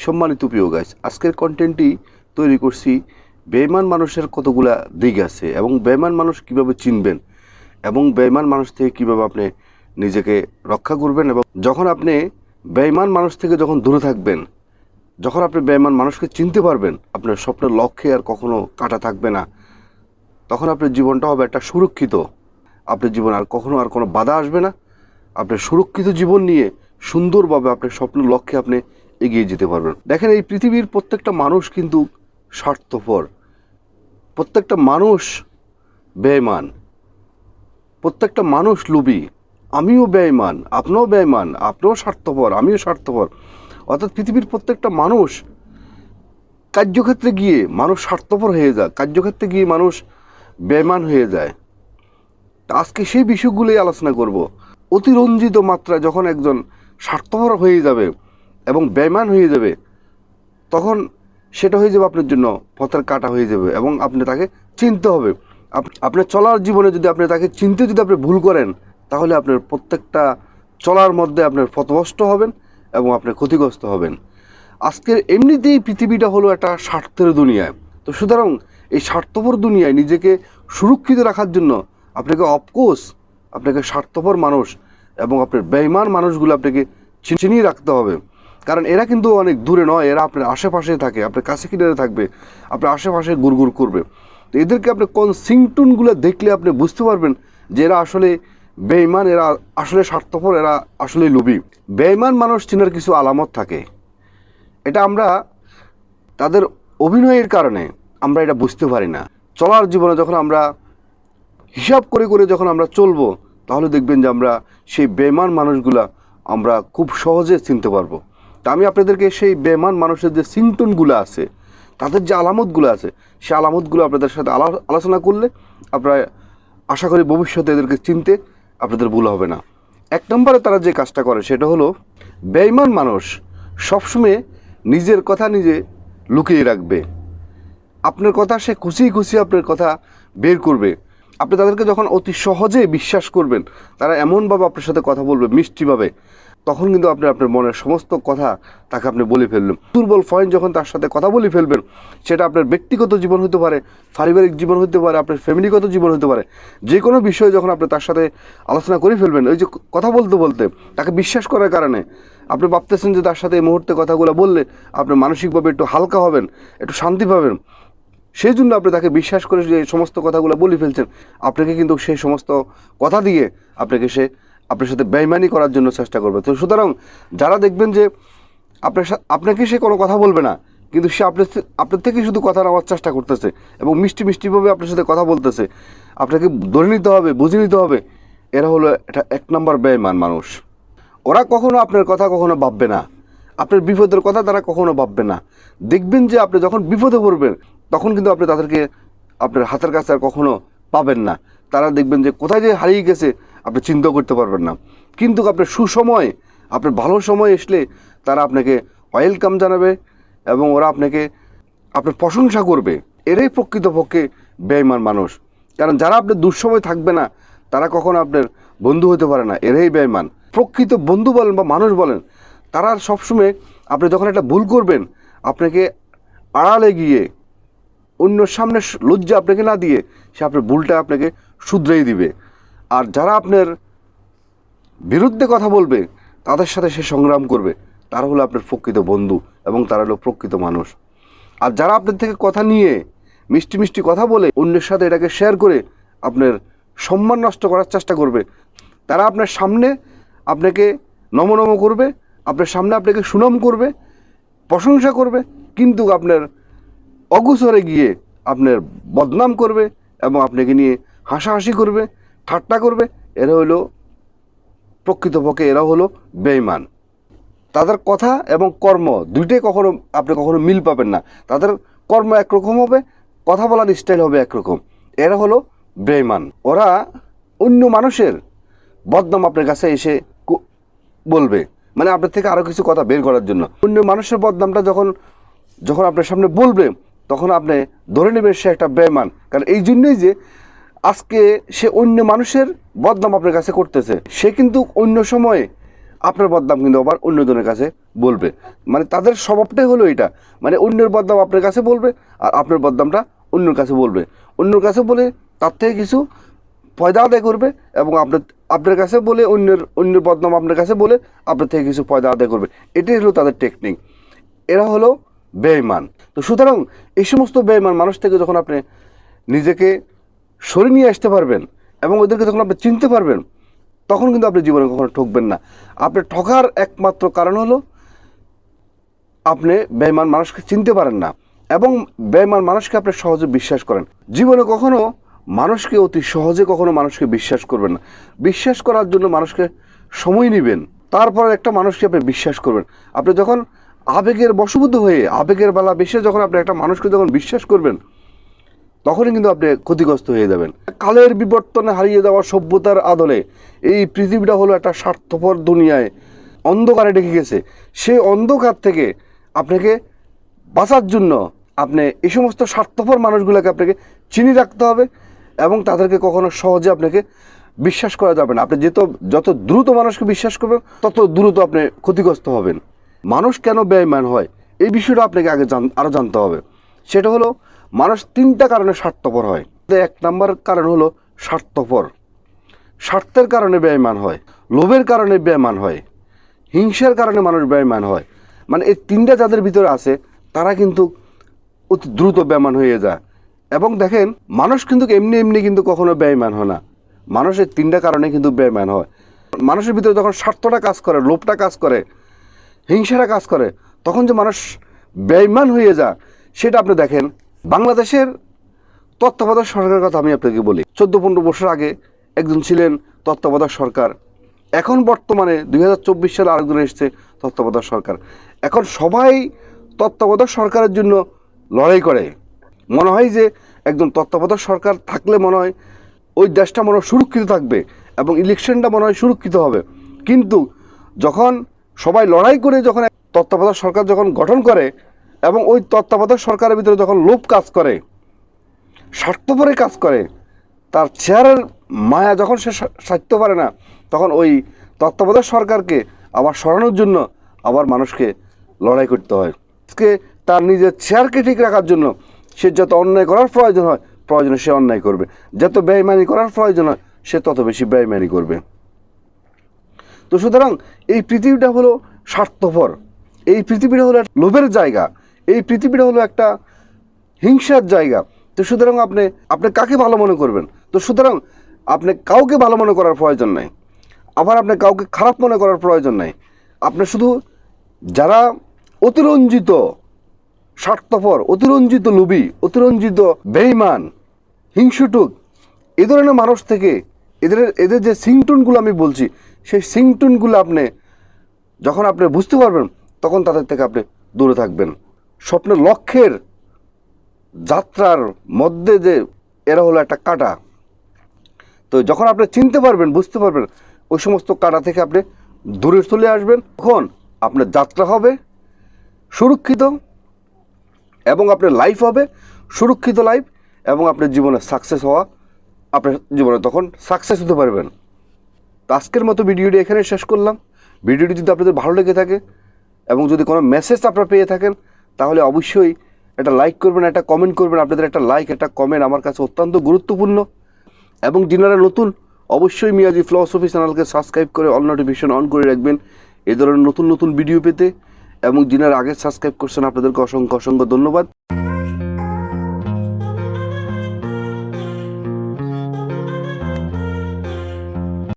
সম্মানিত প্রিয় গাইস, আজকের কন্টেন্টটি তৈরি করছি বেঈমান মানুষের কতগুলা দিক আছে এবং বেঈমান মানুষ কিভাবে চিনবেন এবং বেঈমান মানুষ থেকে কিভাবে আপনি নিজেকে রক্ষা করবেন। এবং যখন আপনি বেঈমান মানুষ থেকে যখন দূরে থাকবেন, যখন আপনি বেঈমান মানুষকে চিনতে পারবেন, আপনার স্বপ্নের লক্ষ্যে আর কখনো কাটা থাকবে না। তখন আপনার জীবনটা হবে একটা সুরক্ষিত, আপনার জীবন আর কখনো আর কোনো বাধা আসবে না। আপনি সুরক্ষিত জীবন নিয়ে সুন্দরভাবে আপনার স্বপ্নের লক্ষ্যে আপনি এগিয়ে যেতে পারবেন। দেখেন, এই পৃথিবীর প্রত্যেকটা মানুষ কিন্তু স্বার্থপর, প্রত্যেকটা মানুষ বেঈমান, প্রত্যেকটা মানুষ লোভী। আমিও বেঈমান, আপনিও বেঈমান, আপনিও স্বার্থপর, আমিও স্বার্থপর। অর্থাৎ পৃথিবীর প্রত্যেকটা মানুষ কার্যক্ষেত্রে গিয়ে মানুষ স্বার্থপর হয়ে যায়, কার্যক্ষেত্রে গিয়ে মানুষ বেঈমান হয়ে যায়। আজকে সেই বিষয়গুলোই আলোচনা করব। অতিরঞ্জিত মাত্রা যখন একজন স্বার্থপর হয়ে যাবে এবং বেঈমান হয়ে যাবে, তখন সেটা হয়ে যাবে আপনার জন্য পথের কাটা হয়ে যাবে এবং আপনি তাকে চিনতে হবে। আপনার চলার জীবনে যদি আপনি তাকে চিনতে যদি আপনি ভুল করেন, তাহলে আপনার প্রত্যেকটা চলার মধ্যে আপনার পথভ্রষ্ট হবেন এবং আপনি ক্ষতিগ্রস্ত হবেন। আজকের এমনিতেই পৃথিবীটা হলো একটা স্বার্থের দুনিয়ায়। তো সুতরাং এই স্বার্থপর দুনিয়ায় নিজেকে সুরক্ষিত রাখার জন্য আপনাকে অফকোর্স আপনাকে স্বার্থপর মানুষ এবং আপনার বেঈমান মানুষগুলো আপনাকে চিনিয়ে রাখতে হবে। কারণ এরা কিন্তু অনেক দূরে নয়, এরা আপনার আশেপাশে থাকে, আপনার কাছে কিনারে থাকবে, আপনার আশেপাশে গুড়গুড় করবে। তো এদেরকে আপনি কোন সিংটুনগুলো দেখলে আপনি বুঝতে পারবেন যে এরা আসলে বেঈমান, এরা আসলে স্বার্থপর, এরা আসলে লোভী। বেঈমান মানুষ চেনার কিছু আলামত থাকে, এটা আমরা তাদের অভিনয়ের কারণে আমরা এটা বুঝতে পারি না। চলার জীবনে যখন আমরা হিসাব করে করে যখন আমরা চলবো, তাহলে দেখবেন যে আমরা সেই বেঈমান মানুষগুলা আমরা খুব সহজে চিনতে পারবো। তা আমি আপনাদেরকে সেই বেঈমান মানুষের যে সিমটমগুলো আছে, তাদের যে আলামতগুলো আছে, সেই আলামতগুলো আপনাদের সাথে আলোচনা করলে আপনারা আশা করি ভবিষ্যতে এদেরকে চিনতে আপনাদের ভুল হবে না। এক নম্বরে তারা যে কাজটা করে সেটা হলো, বেঈমান মানুষ সবসময় নিজের কথা নিজে লুকিয়ে রাখবে। আপনার কথা সে খুশি আপনার কথা বের করবে। আপনি তাদেরকে যখন অতি সহজে বিশ্বাস করবেন, তারা এমনভাবে আপনার সাথে কথা বলবে মিষ্টিভাবে, তখন কিন্তু আপনি আপনার মনের সমস্ত কথা তাকে আপনি বলে ফেললেন। দুর্বল পয়েন্ট যখন তার সাথে কথা বলে ফেলবেন, সেটা আপনার ব্যক্তিগত জীবন হতে পারে, পারিবারিক জীবন হতে পারে, আপনার ফ্যামিলিগত জীবন হতে পারে। যে কোনো বিষয়ে যখন আপনি তার সাথে আলোচনা করে ফেলবেন, ওই যে কথা বলতে বলতে তাকে বিশ্বাস করার কারণে আপনি ভাবতেছেন যে তার সাথে এই মুহূর্তে কথাগুলো বললে আপনি মানসিকভাবে একটু হালকা হবেন, একটু শান্তি পাবেন। সেই জন্য আপনি তাকে বিশ্বাস করে যে সমস্ত কথাগুলো বলে ফেলছেন, আপনাকে কিন্তু সেই সমস্ত কথা দিয়ে আপনার সাথে বেঈমানি করার জন্য চেষ্টা করবে। তো সুতরাং যারা দেখবেন যে আপনাকে সে কোনো কথা বলবে না, কিন্তু সে আপনার থেকে শুধু কথা নেওয়ার চেষ্টা করতেছে এবং মিষ্টিভাবে আপনার সাথে কথা বলতেছে, আপনাকে ধরে নিতে হবে, বুঝে নিতে হবে, এরা হলো এটা এক নম্বর বেঈমান মানুষ। ওরা কখনো আপনার কথা কখনো ভাববে না, আপনার বিপদের কথা তারা কখনো ভাববে না। দেখবেন যে আপনি যখন বিপদে পড়বেন, তখন কিন্তু আপনি তাদেরকে আপনার হাতের কাছে আর কখনো পাবেন না। তারা দেখবেন যে কোথায় যে হারিয়ে গেছে আপনি চিন্তা করতে পারবেন না। কিন্তু আপনার সুসময়, আপনার ভালো সময় আসলে তারা আপনাকে ওয়েলকাম জানাবে এবং ওরা আপনার প্রশংসা করবে। এরাই প্রকৃতপক্ষে বেঈমান মানুষ। কারণ যারা আপনার দুঃসময় থাকবে না, তারা কখনো আপনার বন্ধু হতে পারে না, এরাই বেঈমান। প্রকৃত বন্ধু বলেন বা মানুষ বলেন, তারা সবসময় আপনি যখন একটা ভুল করবেন, আপনাকে আড়ালে গিয়ে অন্যর সামনে লজ্জা আপনাকে না দিয়ে সে আপনার ভুলটা আপনাকে শুধরেই দিবে। আর যারা আপনার বিরুদ্ধে কথা বলবে, তাদের সাথে সে সংগ্রাম করবে, তারা হলো আপনার প্রকৃত বন্ধু এবং তারা হলো প্রকৃত মানুষ। আর যারা আপনার থেকে কথা নিয়ে মিষ্টি কথা বলে অন্যের সাথে এটাকে শেয়ার করে আপনার সম্মান নষ্ট করার চেষ্টা করবে, তারা আপনার সামনে আপনাকে নম করবে, আপনার সামনে আপনাকে সুনাম করবে, প্রশংসা করবে, কিন্তু আপনার অগোচরে গিয়ে আপনার বদনাম করবে এবং আপনাকে নিয়ে হাসাহাসি করবে, ঠাট্টা করবে। এরা হলো প্রকৃতপক্ষে এরা হলো বেঈমান। তাদের কথা এবং কর্ম দুইটাই আপনি কখনো মিল পাবেন না। তাদের কর্ম একরকম হবে, কথা বলার স্টাইল হবে একরকম। এরা হলো বেঈমান। ওরা অন্য মানুষের বদনাম আপনার কাছে এসে বলবে, মানে আপনার থেকে আরও কিছু কথা বের করার জন্য। অন্য মানুষের বদনামটা যখন আপনার সামনে বলবে, তখন আপনি ধরে নেবেন সে একটা বেঈমান। কারণ এই জন্যই যে আজকে সে অন্য মানুষের বদনাম আপনার কাছে করতেছে, সে কিন্তু অন্য সময়ে আপনার বদনাম কিন্তু আবার অন্যজনের কাছে বলবে। মানে তাদের স্বভাবটাই হলো এটা, মানে অন্যের বদনাম আপনার কাছে বলবে আর আপনার বদনামটা অন্যের কাছে বলবে। অন্যের কাছে বলে তার থেকে কিছু পয়দা আদায় করবে এবং আপনার কাছে বলে অন্যের বদনাম আপনার কাছে বলে আপনার থেকে কিছু পয়দা আদায় করবে। এটাই হলো তাদের টেকনিক। এরা হলো বেঈমান। তো সুতরাং এই সমস্ত বেঈমান মানুষ থেকে যখন আপনি নিজেকে সরিয়ে নিয়ে আসতে পারবেন এবং ওদেরকে যখন আপনি চিনতে পারবেন, তখন কিন্তু আপনি জীবনে কখনো ঠকবেন না। আপনি ঠকার একমাত্র কারণ হলো আপনি বেঈমান মানুষকে চিনতে পারেন না এবং বেঈমান মানুষকে আপনি সহজে বিশ্বাস করেন। জীবনে কখনো মানুষকে অতি সহজে কখনো মানুষকে বিশ্বাস করবেন না। বিশ্বাস করার জন্য মানুষকে সময় নেবেন, তারপর একটা মানুষকে আপনি বিশ্বাস করবেন। আপনি যখন আবেগের বশবর্তী হয়ে আবেগের বেলা বেশি যখন আপনি একটা মানুষকে যখন বিশ্বাস করবেন, তখনই কিন্তু আপনি ক্ষতিগ্রস্ত হয়ে যাবেন। কালের বিবর্তনে হারিয়ে যাওয়া সভ্যতার আদলে এই পৃথিবীটা হলো একটা স্বার্থপর দুনিয়ায় অন্ধকারে ঢেকে গেছে। সেই অন্ধকার থেকে আপনাকে বাঁচার জন্য আপনি এই সমস্ত স্বার্থপর মানুষগুলোকে আপনাকে চিনি রাখতে হবে এবং তাদেরকে কখনো সহজে আপনাকে বিশ্বাস করা যাবে না। আপনি যত দ্রুত মানুষকে বিশ্বাস করবেন তত দ্রুত আপনি ক্ষতিগ্রস্ত হবেন। মানুষ কেন বেঈমান হয় এই বিষয়টা আপনাকে আগে আরও জানতে হবে। সেটা হলো মানুষ 3টা কারণে স্বার্থপর হয়। এক নাম্বার কারণ হলো স্বার্থপর। স্বার্থের কারণে বেঈমান হয়, লোভের কারণে বেঈমান হয়, হিংসার কারণে মানুষ বেঈমান হয়। মানে এই 3টা যাদের ভিতরে আছে তারা কিন্তু অতি দ্রুত বেঈমান হয়ে যায়। এবং দেখেন মানুষ কিন্তু এমনি কিন্তু কখনো বেঈমান হয় না। মানুষের 3টা কারণে কিন্তু বেঈমান হয়। মানুষের ভিতরে যখন স্বার্থটা কাজ করে, লোভটা কাজ করে, হিংসাটা কাজ করে, তখন যে মানুষ বেঈমান হয়ে যায় সেটা আপনি দেখেন। বাংলাদেশের তত্ত্বাবধায়ক সরকারের কথা আমি আপনাকে বলি। 14-15 বছর আগে একজন ছিলেন তত্ত্বাবধায়ক সরকার, এখন বর্তমানে 2024 সালে আরেকজন এসেছে তত্ত্বাবধায়ক সরকার। এখন সবাই তত্ত্বাবধায়ক সরকারের জন্য লড়াই করে। মনে হয় যে একজন তত্ত্বাবধায়ক সরকার থাকলে মনে হয় ওই দেশটা মনে হয় সুরক্ষিত থাকবে এবং ইলেকশনটা মনে হয় সুরক্ষিত হবে। কিন্তু যখন সবাই লড়াই করে যখন তত্ত্বাবধায়ক সরকার যখন গঠন করে এবং ওই তত্ত্বাবধায়ক সরকারের ভিতরে যখন লোভ কাজ করে, স্বার্থপরে কাজ করে, তার চেয়ারের মায়া যখন সে সারতে পারে না, তখন ওই তত্ত্বাবধায়ক সরকারকে আবার সরানোর জন্য আবার মানুষকে লড়াই করতে হয়। আজকে তার নিজের চেয়ারকে ঠিক রাখার জন্য সে যত অন্যায় করার প্রয়োজন হয় প্রয়োজনে সে অন্যায় করবে, যত বেঈমানি করার প্রয়োজন হয় সে তত বেশি বেঈমানি করবে। তো সুতরাং এই পৃথিবীটা হলো স্বার্থপর, এই পৃথিবীটা হলো লোভের জায়গা, এই পৃথিবীটা হলো একটা হিংসার জায়গা। তো সুতরাং আপনি কাকে ভালো মনে করবেন? তো সুতরাং আপনি কাউকে ভালো মনে করার প্রয়োজন নাই, আবার আপনি কাউকে খারাপ মনে করার প্রয়োজন নাই। আপনি শুধু যারা অতিরঞ্জিত স্বার্থপর, অতিরঞ্জিত লোভী, অতিরঞ্জিত বেঈমান, হিংসুটুক, এ ধরনের মানুষ থেকে এদের যে সিংটুনগুলো আমি বলছি, সেই সিংটুনগুলো যখন আপনি বুঝতে পারবেন তখন তাদের থেকে আপনি দূরে থাকবেন। স্বপ্নের লক্ষ্যের যাত্রার মধ্যে যে এরা হলো একটা কাঁটা, তো যখন আপনি চিনতে পারবেন, বুঝতে পারবেন, ওই সমস্ত কাঁটা থেকে আপনি দূরে চলে আসবেন, তখন আপনার যাত্রা হবে সুরক্ষিত এবং আপনার লাইফ হবে সুরক্ষিত লাইফ এবং আপনার জীবনে সাকসেস হওয়া, আপনার জীবনে তখন সাকসেস হতে পারবেন। তো আজকের মতো ভিডিওটি এখানে শেষ করলাম। ভিডিওটি যদি আপনাদের ভালো লেগে থাকে এবং যদি কোনো মেসেজ আপনারা পেয়ে থাকেন তাহলে অবশ্যই একটা লাইক করবেন, একটা কমেন্ট করবেন। আপনাদের একটা লাইক, একটা কমেন্ট আমার কাছে অত্যন্ত গুরুত্বপূর্ণ। এবং যিনারা নতুন, অবশ্যই মিয়াজি ফিলসফি চ্যানেলকে সাবস্ক্রাইব করে অল নোটিফিকেশন অন করে রাখবেন এই ধরনের নতুন নতুন ভিডিও পেতে। এবং যিনারা আগে সাবস্ক্রাইব করছেন আপনাদেরকে অসংখ্য ধন্যবাদ।